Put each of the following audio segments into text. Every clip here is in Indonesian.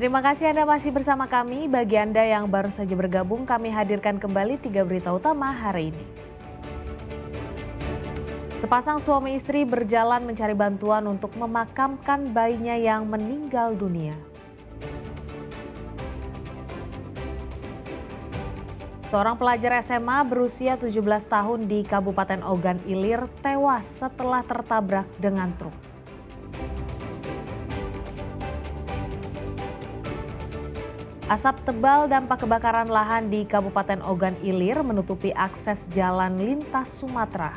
Terima kasih Anda masih bersama kami. Bagi Anda yang baru saja bergabung, kami hadirkan kembali 3 berita utama hari ini. Sepasang suami istri berjalan mencari bantuan untuk memakamkan bayinya yang meninggal dunia. Seorang pelajar SMA berusia 17 tahun di Kabupaten Ogan Ilir tewas setelah tertabrak dengan truk. Asap tebal dampak kebakaran lahan di Kabupaten Ogan Ilir menutupi akses jalan lintas Sumatera.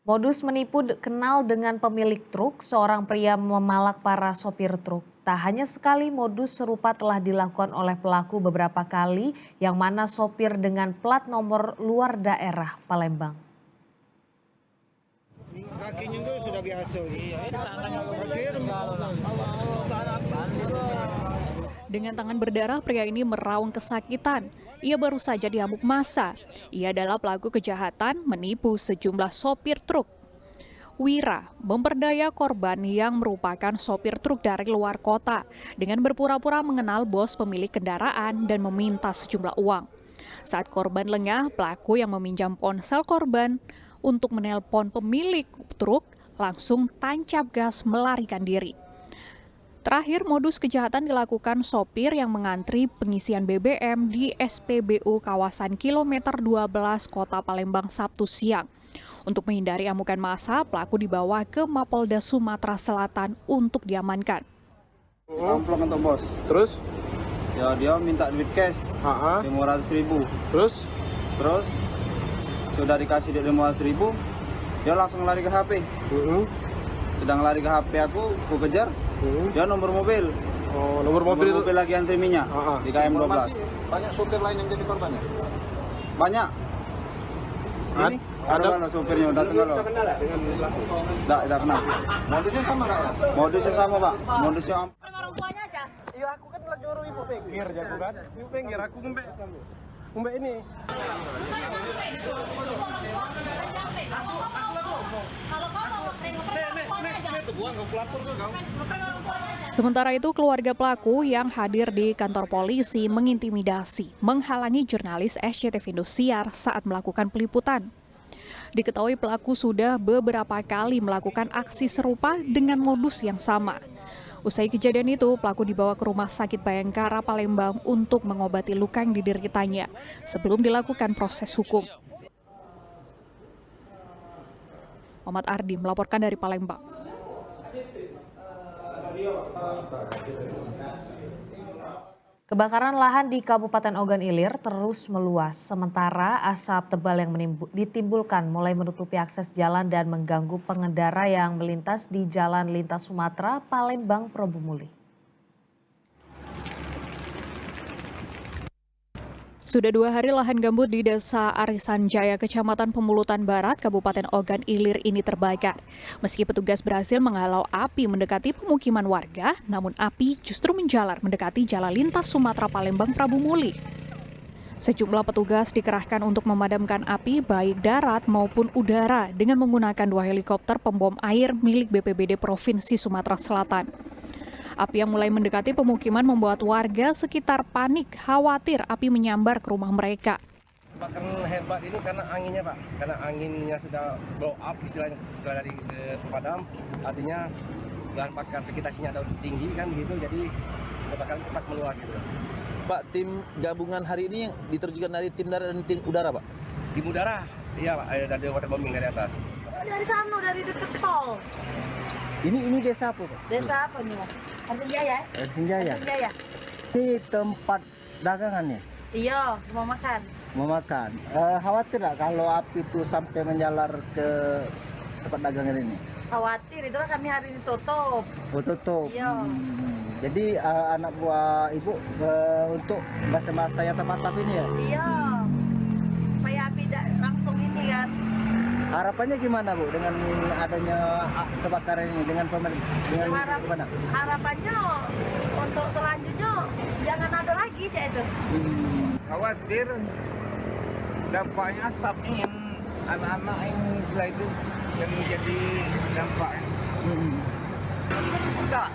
Modus menipu kenal dengan pemilik truk, seorang pria memalak para sopir truk. Tak hanya sekali, modus serupa telah dilakukan oleh pelaku beberapa kali, yang mana sopir dengan plat nomor luar daerah Palembang. Kakinya itu sudah biasa. Dengan tangan berdarah, pria ini meraung kesakitan. Ia baru saja diamuk massa. Ia adalah pelaku kejahatan menipu sejumlah sopir truk. Wira memperdaya korban yang merupakan sopir truk dari luar kota dengan berpura-pura mengenal bos pemilik kendaraan dan meminta sejumlah uang. Saat korban lengah, pelaku yang meminjam ponsel korban untuk menelpon pemilik truk langsung tancap gas melarikan diri. Terakhir, modus kejahatan dilakukan sopir yang mengantri pengisian BBM di SPBU kawasan kilometer 12 Kota Palembang Sabtu siang. Untuk menghindari amukan massa, pelaku dibawa ke Mapolda Sumatera Selatan untuk diamankan. Amplop untuk bos. Terus? Ya dia minta duit cash 500.000. Terus? Sudah dikasih duit 500.000, dia langsung lari ke HP. Sedang lari ke HP aku kejar. Dia nomor mobil. Oh, nomor mobil lagi antri minyak di KM 12. Banyak sopir lain yang jadi korban ya? Banyak. Ini ada sopirnya udah kenal loh. Tidak kenal. Modusnya sama nggak ya? Modusnya sama Pak. Modusnya Orang tuanya aja. Iya, aku kan lagi nyuruh ibu pinggir jago kan. Ibu pinggir, aku ngembek ini. Sementara itu, keluarga pelaku yang hadir di kantor polisi mengintimidasi, menghalangi jurnalis SCTV Indosiar saat melakukan peliputan. Diketahui pelaku sudah beberapa kali melakukan aksi serupa dengan modus yang sama. Usai kejadian itu, pelaku dibawa ke Rumah Sakit Bayangkara Palembang untuk mengobati luka yang dideritanya sebelum dilakukan proses hukum. Muhammad Ardi melaporkan dari Palembang. Kebakaran lahan di Kabupaten Ogan Ilir terus meluas, sementara asap tebal yang ditimbulkan mulai menutupi akses jalan dan mengganggu pengendara yang melintas di Jalan Lintas Sumatera, Palembang, Probumuli. Sudah 2 hari lahan gambut di Desa Arisan Jaya, Kecamatan Pemulutan Barat, Kabupaten Ogan Ilir ini terbakar. Meski petugas berhasil menghalau api mendekati pemukiman warga, namun api justru menjalar mendekati Jalan Lintas Sumatera Palembang Prabu Muli. Sejumlah petugas dikerahkan untuk memadamkan api baik darat maupun udara dengan menggunakan 2 helikopter pembom air milik BPBD Provinsi Sumatera Selatan. Api yang mulai mendekati pemukiman membuat warga sekitar panik, khawatir api menyambar ke rumah mereka. Kebakaran hebat ini karena anginnya Pak, karena anginnya sudah blow up istilahnya dari pemadam, artinya bahan bakar vegetasinya ada tinggi kan gitu, jadi kebakaran cepat meluas gitu. Pak, tim gabungan hari ini diterjunkan dari tim darat dan tim udara Pak? Tim udara, iya Pak, ada waterbombing dari atas. Dari sana, dari dekat tol. Ini desa apa Pak? Desa apa nih Mas? Arisan Jaya. Arisan Jaya. Arisan Jaya. Ini tempat dagangannya? Iya, mau makan. Mau makan. Khawatir nggak kalau api itu sampai menjalar ke tempat dagangan ini? Khawatir, itulah kami hari ini tutup. Oh, tutup. Iya. Jadi anak buah ibu untuk masa-masa yang termantap ini ya? Iya. Supaya api tidak langsung ini kan. Harapannya gimana Bu dengan adanya kebakaran ini dengan pemerintah? Gimana? Harapannya untuk selanjutnya jangan ada lagi cek itu. khawatir dampaknya asap ingin anak-anak yang setelah itu yang menjadi dampaknya. Enggak,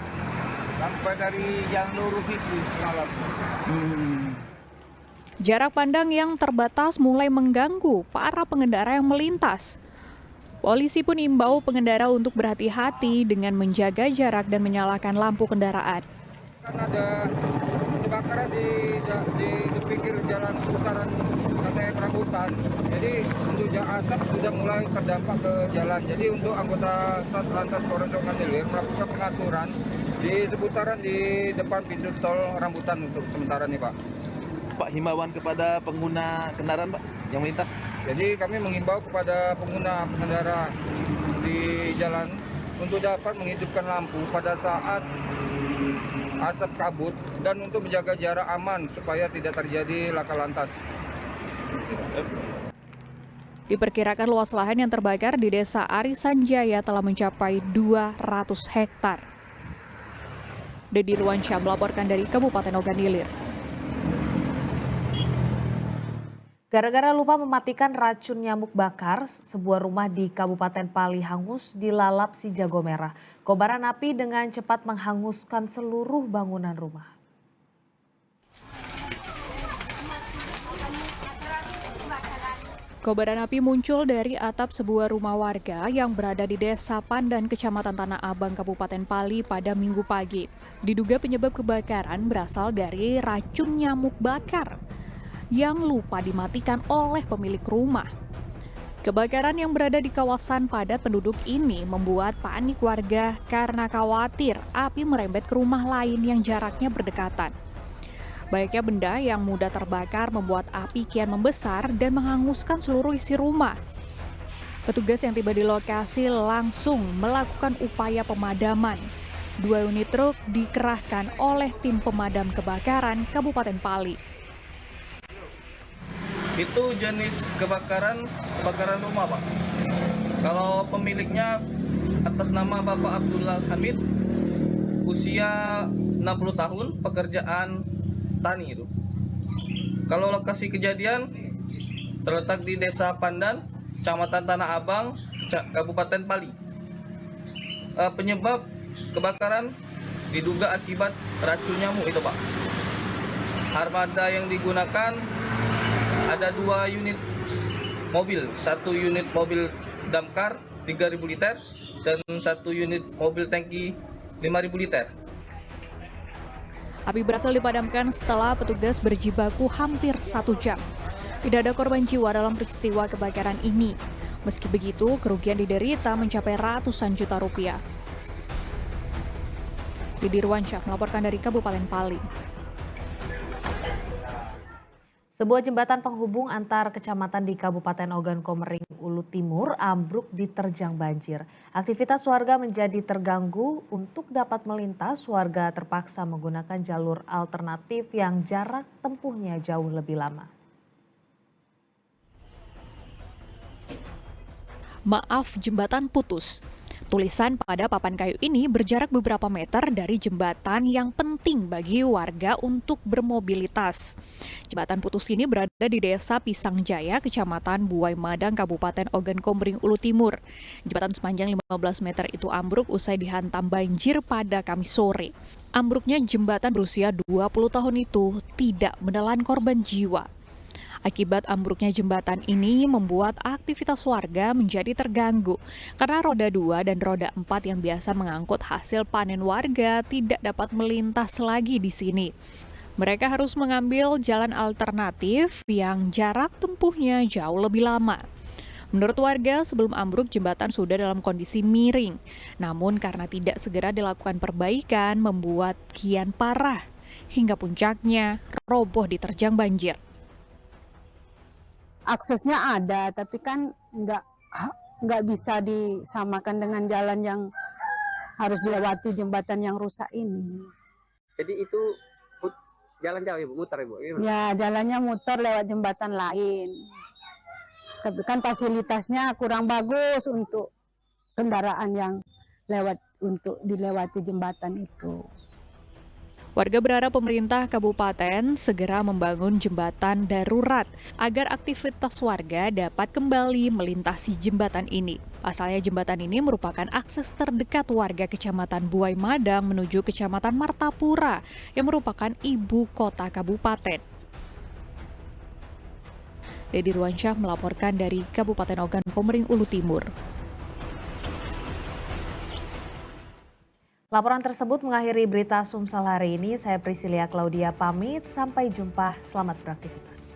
sampai dari jalan lurus itu malam. Jarak pandang yang terbatas mulai mengganggu para pengendara yang melintas. Polisi pun imbau pengendara untuk berhati-hati dengan menjaga jarak dan menyalakan lampu kendaraan. Kan ada kebakaran di pinggir jalan putaran KTM Rambutan. Jadi untuk asap sudah mulai terdampak ke jalan. Jadi untuk anggota Satlantas Polres Donggala Hilir melakukan pengaturan di seputaran di depan pintu tol Rambutan untuk sementara nih Pak. Pak, himbauan kepada pengguna kendaraan Pak yang melintas. Jadi kami mengimbau kepada pengendara di jalan untuk dapat menghidupkan lampu pada saat asap kabut dan untuk menjaga jarak aman supaya tidak terjadi laka lantas. Diperkirakan luas lahan yang terbakar di Desa Arisan Jaya telah mencapai 200 hektar. Dedi Ruansyah melaporkan dari Kabupaten Ogan Ilir. Gara-gara lupa mematikan racun nyamuk bakar, sebuah rumah di Kabupaten Pali hangus dilalap si jago merah. Kobaran api dengan cepat menghanguskan seluruh bangunan rumah. Kobaran api muncul dari atap sebuah rumah warga yang berada di Desa Pandan, Kecamatan Tanah Abang, Kabupaten Pali pada Minggu pagi. Diduga penyebab kebakaran berasal dari racun nyamuk bakar yang lupa dimatikan oleh pemilik rumah. Kebakaran yang berada di kawasan padat penduduk ini membuat panik warga karena khawatir api merembet ke rumah lain yang jaraknya berdekatan. Banyaknya benda yang mudah terbakar membuat api kian membesar dan menghanguskan seluruh isi rumah. Petugas yang tiba di lokasi langsung melakukan upaya pemadaman. 2 unit truk dikerahkan oleh tim pemadam kebakaran Kabupaten Pali. Itu jenis kebakaran rumah Pak. Kalau pemiliknya atas nama Bapak Abdullah Hamid, usia 60 tahun, pekerjaan tani itu. Kalau lokasi kejadian terletak di Desa Pandan, Kecamatan Tanah Abang, Kabupaten Pali. Penyebab kebakaran diduga akibat racun nyamuk itu Pak. Armada yang digunakan ada 2 unit mobil, 1 unit mobil damkar 3.000 liter dan 1 unit mobil tangki 5.000 liter. Api berhasil dipadamkan setelah petugas berjibaku hampir 1 jam. Tidak ada korban jiwa dalam peristiwa kebakaran ini. Meski begitu, kerugian diderita mencapai ratusan juta rupiah. Dedi Ruansyah melaporkan dari Kabupaten Pali. Sebuah jembatan penghubung antar kecamatan di Kabupaten Ogan Komering Ulu Timur ambruk diterjang banjir. Aktivitas warga menjadi terganggu. Untuk dapat melintas, warga terpaksa menggunakan jalur alternatif yang jarak tempuhnya jauh lebih lama. Maaf, jembatan putus. Tulisan pada papan kayu ini berjarak beberapa meter dari jembatan yang penting bagi warga untuk bermobilitas. Jembatan putus ini berada di Desa Pisang Jaya, Kecamatan Buai Madang, Kabupaten Ogan Komering Ulu Timur. Jembatan sepanjang 15 meter itu ambruk usai dihantam banjir pada Kamis sore. Ambruknya jembatan berusia 20 tahun itu tidak menelan korban jiwa. Akibat ambruknya jembatan ini membuat aktivitas warga menjadi terganggu karena roda 2 dan roda 4 yang biasa mengangkut hasil panen warga tidak dapat melintas lagi di sini. Mereka harus mengambil jalan alternatif yang jarak tempuhnya jauh lebih lama. Menurut warga, sebelum ambruk jembatan sudah dalam kondisi miring. Namun karena tidak segera dilakukan perbaikan membuat kian parah hingga puncaknya roboh diterjang banjir. Aksesnya ada, tapi kan nggak bisa disamakan dengan jalan yang harus dilewati jembatan yang rusak ini. Jadi itu jalan jauh Ibu, muter Ibu? Ya, jalannya muter lewat jembatan lain. Tapi kan fasilitasnya kurang bagus untuk kendaraan yang lewat untuk dilewati jembatan itu. Warga berharap pemerintah kabupaten segera membangun jembatan darurat agar aktivitas warga dapat kembali melintasi jembatan ini. Pasalnya jembatan ini merupakan akses terdekat warga Kecamatan Buai Madang menuju Kecamatan Martapura yang merupakan ibu kota kabupaten. Dedi Ruansyah melaporkan dari Kabupaten Ogan Komering Ulu Timur. Laporan tersebut mengakhiri berita Sumsel hari ini. Saya Priscilia Claudia pamit, sampai jumpa, selamat beraktivitas.